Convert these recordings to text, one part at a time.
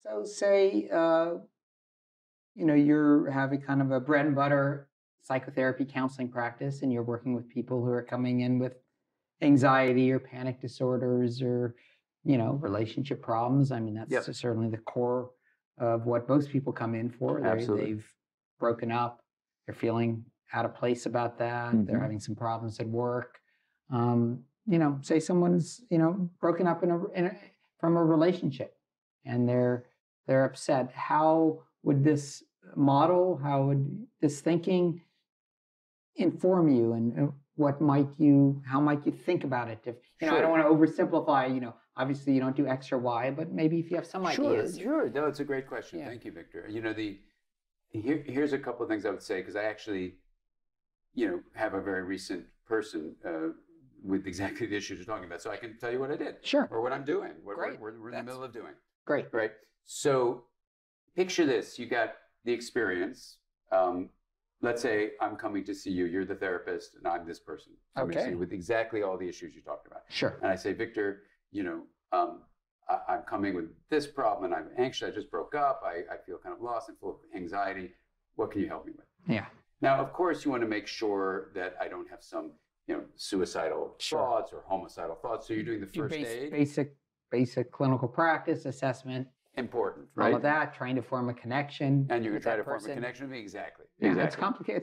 So say, you're having kind of a bread and butter psychotherapy counseling practice, and you're working with people who are coming in with anxiety or panic disorders or, relationship problems. I mean, that's certainly the core of what most people come in for. They've broken up. They're feeling out of place about that. Mm-hmm. They're having some problems at work. Say someone's, broken up from a relationship and they're upset. How would this model, how would this thinking inform you, and how might you think about it? Sure. I don't want to oversimplify, obviously you don't do X or Y, but maybe if you have some ideas. Sure. No, it's a great question. Yeah. Thank you, Victor. Here's a couple of things I would say, because I actually, have a very recent person with exactly the issues you're talking about. So I can tell you what I did. Sure. Or what I'm doing. What we're in the middle of doing. Great. Right. So picture this. You got the experience. Let's say I'm coming to see you. You're the therapist, and I'm this person. Okay. With exactly all the issues you talked about. Sure. And I say, Victor, I'm coming with this problem, and I'm anxious. I just broke up. I feel kind of lost and full of anxiety. What can you help me with? Yeah. Now, of course, you want to make sure that I don't have some, suicidal thoughts or homicidal thoughts. So you're doing the first aid. Basic clinical practice assessment. Important, right? All of that, trying to form a connection. And you're going to try to form a connection with me? Exactly. Yeah, exactly. It's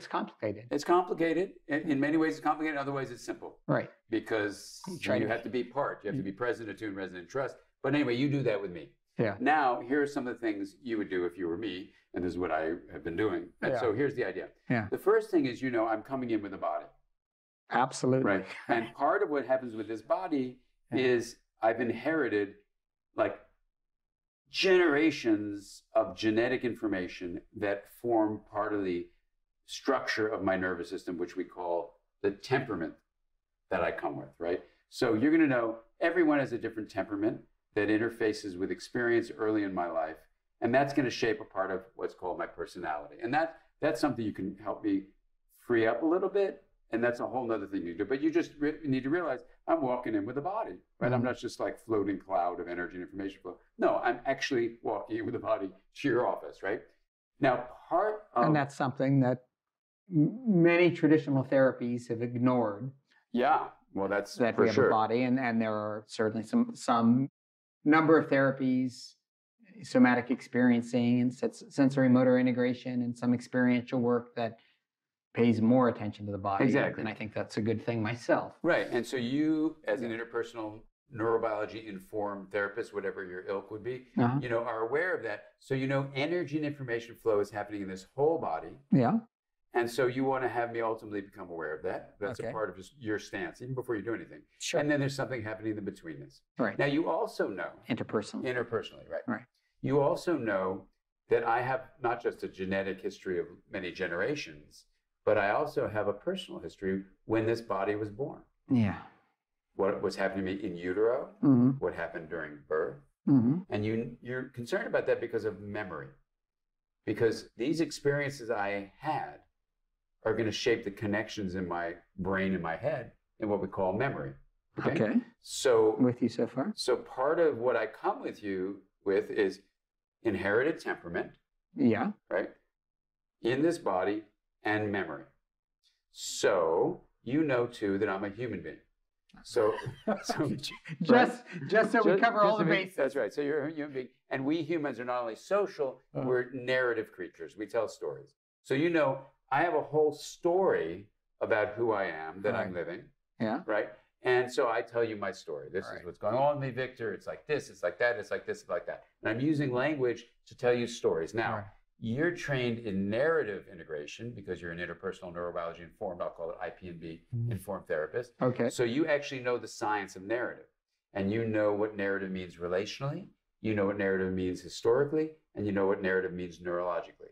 complicated. It's complicated. In many ways, it's complicated. In other ways, it's simple. Right. Because you have to be part. You have to be present, attuned, resident, and trust. But anyway, you do that with me. Yeah. Now, here are some of the things you would do if you were me, and this is what I have been doing. And so here's the idea. Yeah. The first thing is, I'm coming in with a body. Absolutely. Right. And part of what happens with this body is I've inherited generations of genetic information that form part of the structure of my nervous system, which we call the temperament that I come with, right? So you're going to know everyone has a different temperament that interfaces with experience early in my life, and that's going to shape a part of what's called my personality. And that's something you can help me free up a little bit, and that's a whole other thing you do. But you just need to realize I'm walking in with a body, right? Mm-hmm. I'm not just like floating cloud of energy and information flow. No, I'm actually walking in with a body to your office, right? Now, and that's something that many traditional therapies have ignored. Yeah, well, that's that for we have sure. A body, and there are certainly some number of therapies, somatic experiencing and sensory motor integration, and some experiential work that pays more attention to the body. Exactly. And I think that's a good thing myself. Right. And so you, as an interpersonal neurobiology informed therapist, whatever your ilk would be, are aware of that. So energy and information flow is happening in this whole body. Yeah. And so you want to have me ultimately become aware of that. That's a part of just your stance, even before you do anything. Sure. And then there's something happening in between this. Right. Now you also know. Interpersonally, right. Right. You also know that I have not just a genetic history of many generations, but I also have a personal history when this body was born. Yeah. What was happening to me in utero, mm-hmm. what happened during birth. Mm-hmm. And you're concerned about that because of memory. Because these experiences I had are going to shape the connections in my brain and my head in what we call memory. Okay. So with you so far? So part of what I come with you with is inherited temperament. Yeah. Right? In this body and memory. So too that I'm a human being. So just so we cover all the bases. That's right. So you're a human being. And we humans are not only social, we're narrative creatures. We tell stories. So I have a whole story about who I am that I'm living. Yeah. Right? And so I tell you my story. This is what's going on with me, Victor. It's like this, it's like that, it's like this, it's like that. And I'm using language to tell you stories. Now, you're trained in narrative integration because you're an interpersonal neurobiology informed, I'll call it IP&B, informed therapist. Okay. So you actually know the science of narrative. And you know what narrative means relationally, you know what narrative means historically, and you know what narrative means neurologically.